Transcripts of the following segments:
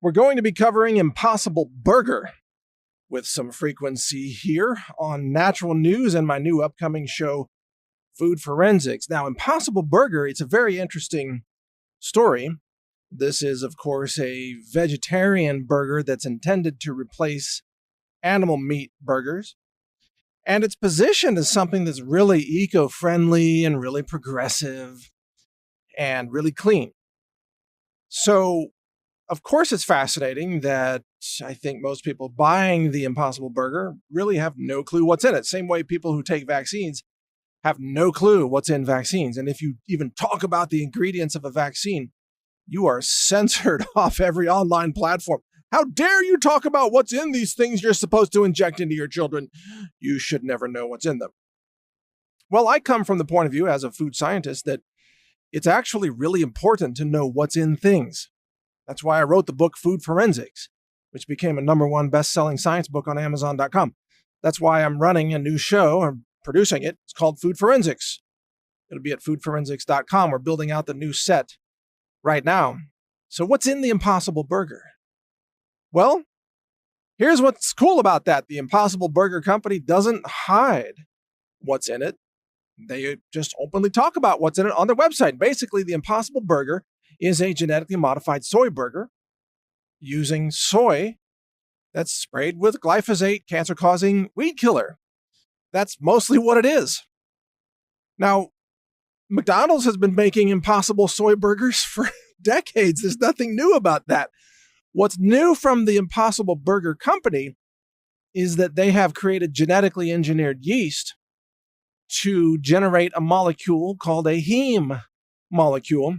We're going to be covering Impossible Burger with some frequency here on Natural News and my new upcoming show, Food Forensics. Now, Impossible Burger, it's a very interesting story. This is, of course, a vegetarian burger that's intended to replace animal meat burgers. And it's positioned as something that's really eco-friendly and really progressive and really clean. So, of course, it's fascinating that I think most people buying the Impossible Burger really have no clue what's in it. Same way people who take vaccines have no clue what's in vaccines. And if you even talk about the ingredients of a vaccine, you are censored off every online platform. How dare you talk about what's in these things you're supposed to inject into your children? You should never know what's in them. Well, I come from the point of view as a food scientist that it's actually really important to know what's in things. That's why I wrote the book Food Forensics, which became a #1 best-selling science book on Amazon.com. That's why I'm running a new show, or producing it. It's called Food Forensics. It'll be at foodforensics.com. We're building out the new set right now. So what's in the Impossible Burger? Well, here's what's cool about that. The Impossible Burger Company doesn't hide what's in it. They just openly talk about what's in it on their website. Basically, the Impossible Burger is a genetically modified soy burger using soy that's sprayed with glyphosate, cancer-causing weed killer. That's mostly what it is. Now, McDonald's has been making Impossible soy burgers for decades. There's nothing new about that. What's new from the Impossible Burger Company is that they have created genetically engineered yeast to generate a molecule called a heme molecule.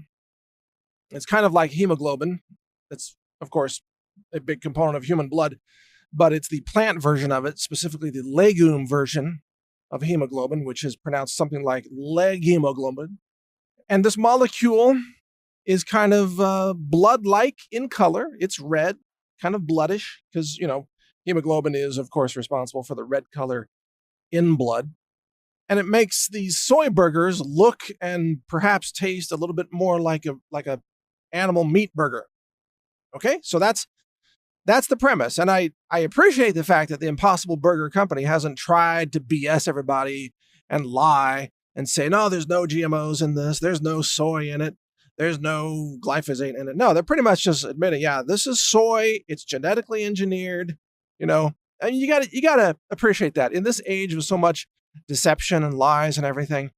It's kind of like hemoglobin. It's, of course, a big component of human blood, but it's the plant version of it, specifically the legume version of hemoglobin, which is pronounced something like leg hemoglobin. And this molecule is kind of blood-like in color. It's red, kind of bloodish, because, hemoglobin is, of course, responsible for the red color in blood. And it makes these soy burgers look and perhaps taste a little bit more like a animal meat burger. Okay, so that's the premise. And I appreciate the fact that the Impossible Burger Company hasn't tried to BS everybody and lie and say, no, there's no GMOs in this, there's no soy in it, there's no glyphosate in it. No, they're pretty much just admitting, yeah, this is soy, it's genetically engineered, and you gotta appreciate that. In this age with so much deception and lies and everything,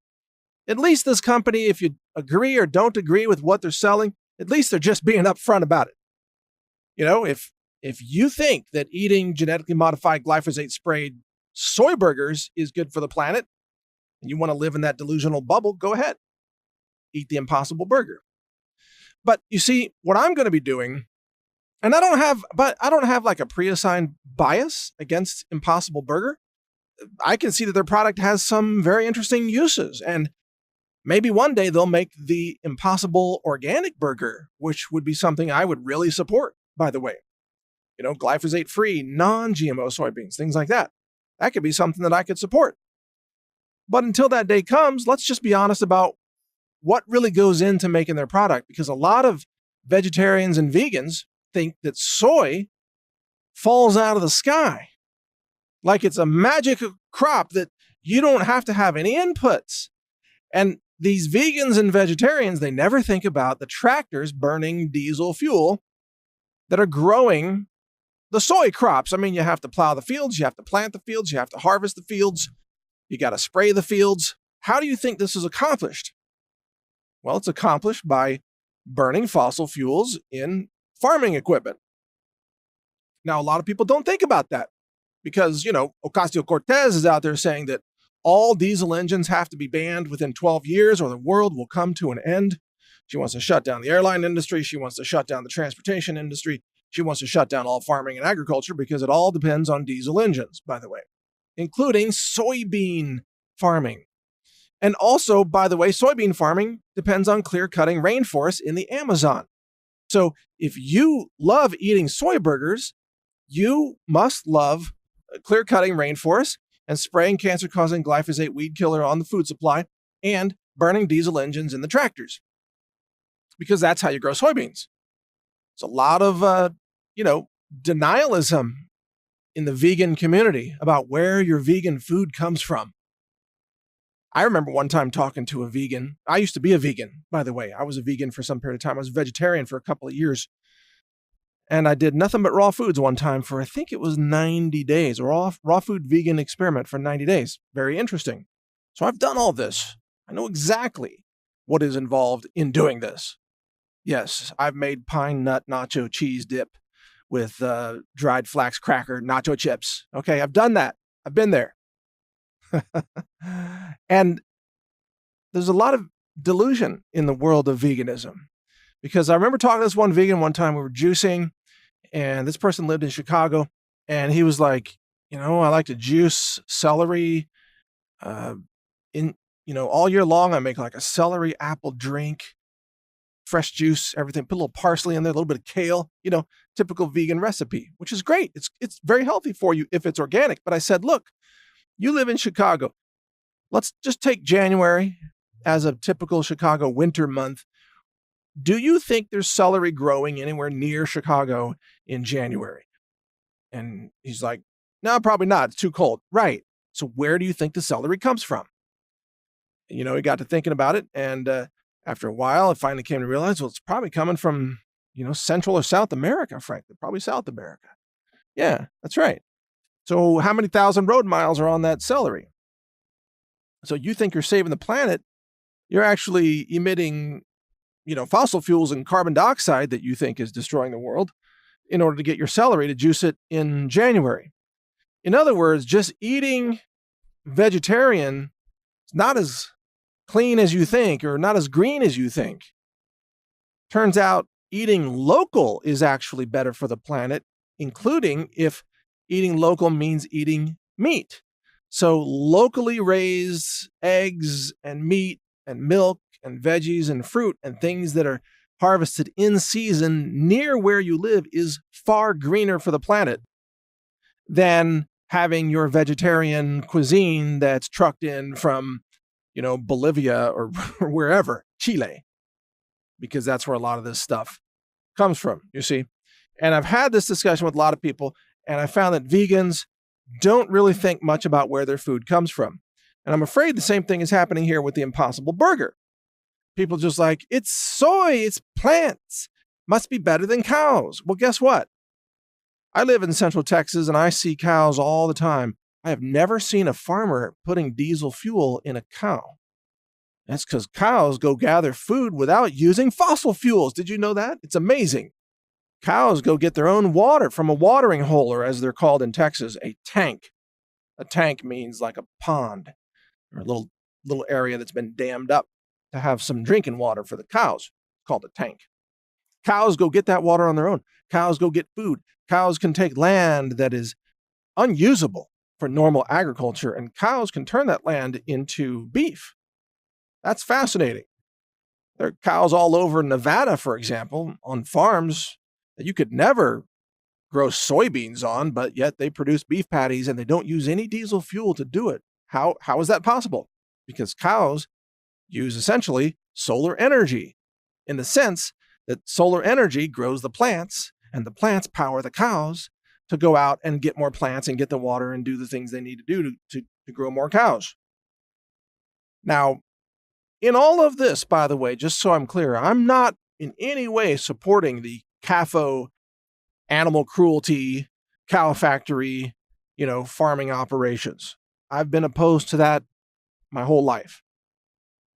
at least this company, if you agree or don't agree with what they're selling, at least they're just being upfront about it. If you think that eating genetically modified glyphosate sprayed soy burgers is good for the planet, and you want to live in that delusional bubble, go ahead. Eat the Impossible Burger. But you see, what I'm going to be doing, and I don't have like a pre-assigned bias against Impossible Burger. I can see that their product has some very interesting uses, and maybe one day they'll make the Impossible Organic Burger, which would be something I would really support, by the way. Glyphosate-free, non-GMO soybeans, things like that. That could be something that I could support. But until that day comes, let's just be honest about what really goes into making their product, because a lot of vegetarians and vegans think that soy falls out of the sky, like it's a magic crop that you don't have to have any inputs. And these vegans and vegetarians, they never think about the tractors burning diesel fuel that are growing the soy crops. I mean, you have to plow the fields, you have to plant the fields, you have to harvest the fields, you got to spray the fields. How do you think this is accomplished? Well, it's accomplished by burning fossil fuels in farming equipment. Now, a lot of people don't think about that because, Ocasio-Cortez is out there saying that all diesel engines have to be banned within 12 years or the world will come to an end. She wants to shut down the airline industry. She wants to shut down the transportation industry. She wants to shut down all farming and agriculture because it all depends on diesel engines, by the way, including soybean farming. And also, by the way, soybean farming depends on clear-cutting rainforests in the Amazon. So if you love eating soy burgers, you must love clear-cutting rainforests and spraying cancer-causing glyphosate weed killer on the food supply and burning diesel engines in the tractors, because that's how you grow soybeans. It's a lot of denialism in the vegan community about where your vegan food comes from. I remember one time talking to a vegan. I used to be a vegan, by the way. I was a vegan for some period of time. I was a vegetarian for a couple of years. And I did nothing but raw foods one time for, I think it was 90 days, a raw food vegan experiment for 90 days. Very interesting. So I've done all this. I know exactly what is involved in doing this. Yes, I've made pine nut nacho cheese dip with dried flax cracker nacho chips. Okay, I've done that. I've been there. And there's a lot of delusion in the world of veganism, because I remember talking to this one vegan one time. We were juicing, and this person lived in Chicago, and he was like, I like to juice celery all year long. I make like a celery apple drink, fresh juice, everything, put a little parsley in there, a little bit of kale, typical vegan recipe, which is great. It's very healthy for you if it's organic. But I said, look, you live in Chicago. Let's just take January as a typical Chicago winter month. Do you think there's celery growing anywhere near Chicago in January? And he's like, no, probably not. It's too cold. Right. So where do you think the celery comes from? He got to thinking about it. And after a while, I finally came to realize, well, it's probably coming from, Central or South America, frankly, probably South America. Yeah, that's right. So how many thousand road miles are on that celery? So you think you're saving the planet. You're actually emitting, fossil fuels and carbon dioxide that you think is destroying the world in order to get your celery to juice it in January. In other words, just eating vegetarian is not as clean as you think, or not as green as you think. Turns out eating local is actually better for the planet, including if eating local means eating meat. So locally raised eggs and meat and milk and veggies and fruit and things that are harvested in season near where you live is far greener for the planet than having your vegetarian cuisine that's trucked in from, Bolivia or wherever, Chile, because that's where a lot of this stuff comes from, you see. And I've had this discussion with a lot of people, and I found that vegans don't really think much about where their food comes from. And I'm afraid the same thing is happening here with the Impossible Burger. People just like, it's soy, it's plants, must be better than cows. Well, guess what? I live in Central Texas, and I see cows all the time. I have never seen a farmer putting diesel fuel in a cow. That's because cows go gather food without using fossil fuels. Did you know that? It's amazing. Cows go get their own water from a watering hole, or as they're called in Texas, a tank. A tank means like a pond or a little area that's been dammed up to have some drinking water for the cows. It's called a tank. Cows go get that water on their own. Cows go get food. Cows can take land that is unusable for normal agriculture, and cows can turn that land into beef. That's fascinating. There are cows all over Nevada, for example, on farms that you could never grow soybeans on, but yet they produce beef patties and they don't use any diesel fuel to do it. How is that possible? Because cows use essentially solar energy, in the sense that solar energy grows the plants and the plants power the cows to go out and get more plants and get the water and do the things they need to do to grow more cows. Now, in all of this, by the way, just so I'm clear, I'm not in any way supporting the CAFO, animal cruelty, cow factory, farming operations. I've been opposed to that my whole life.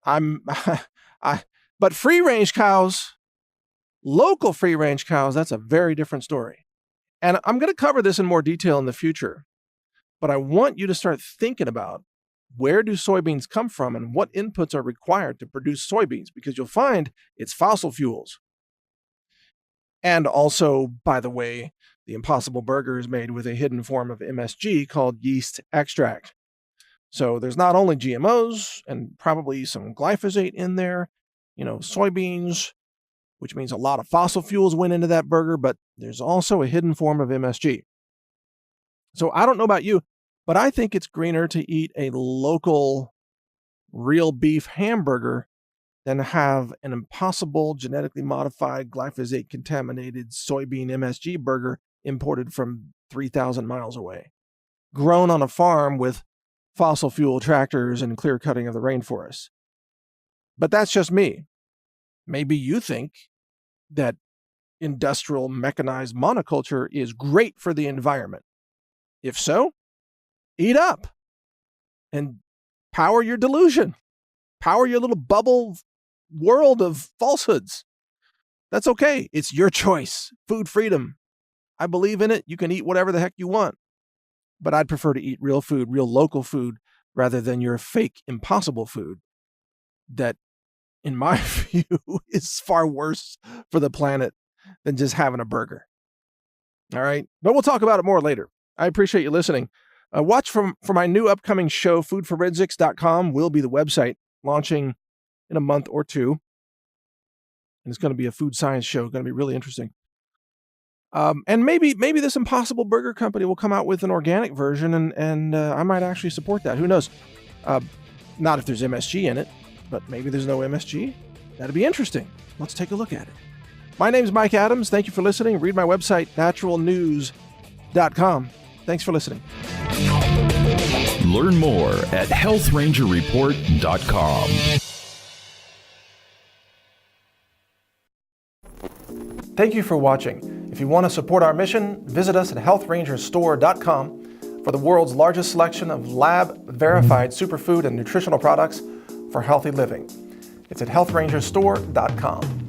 But free-range cows, local free-range cows, that's a very different story. And I'm going to cover this in more detail in the future, but I want you to start thinking about, where do soybeans come from and what inputs are required to produce soybeans? Because you'll find it's fossil fuels. And also, by the way, the Impossible Burger is made with a hidden form of MSG called yeast extract. So there's not only GMOs and probably some glyphosate in there, soybeans, which means a lot of fossil fuels went into that burger, but there's also a hidden form of MSG. So I don't know about you, but I think it's greener to eat a local real beef hamburger than have an impossible genetically modified glyphosate contaminated soybean MSG burger imported from 3,000 miles away, grown on a farm with fossil fuel tractors and clear cutting of the rainforests. But that's just me. Maybe you think that industrial mechanized monoculture is great for the environment. If so, eat up and power your delusion. Power your little bubble world of falsehoods. That's okay. It's your choice. Food freedom. I believe in it. You can eat whatever the heck you want. But I'd prefer to eat real food, real local food, rather than your fake impossible food that, in my view, is far worse for the planet than just having a burger. All right? But we'll talk about it more later. I appreciate you listening. Watch for my new upcoming show, foodforensics.com will be the website, launching in a month or two. And it's going to be a food science show. Going to be really interesting. And maybe this impossible burger company will come out with an organic version, and I might actually support that. Who knows? Not if there's MSG in it, but maybe there's no MSG. That'd be interesting. Let's take a look at it. My name's Mike Adams. Thank you for listening. Read my website, NaturalNews.com. Thanks for listening. Learn more at healthrangerreport.com. Thank you for watching. If you want to support our mission, visit us at healthrangerstore.com for the world's largest selection of lab-verified superfood and nutritional products for healthy living. It's at healthrangerstore.com.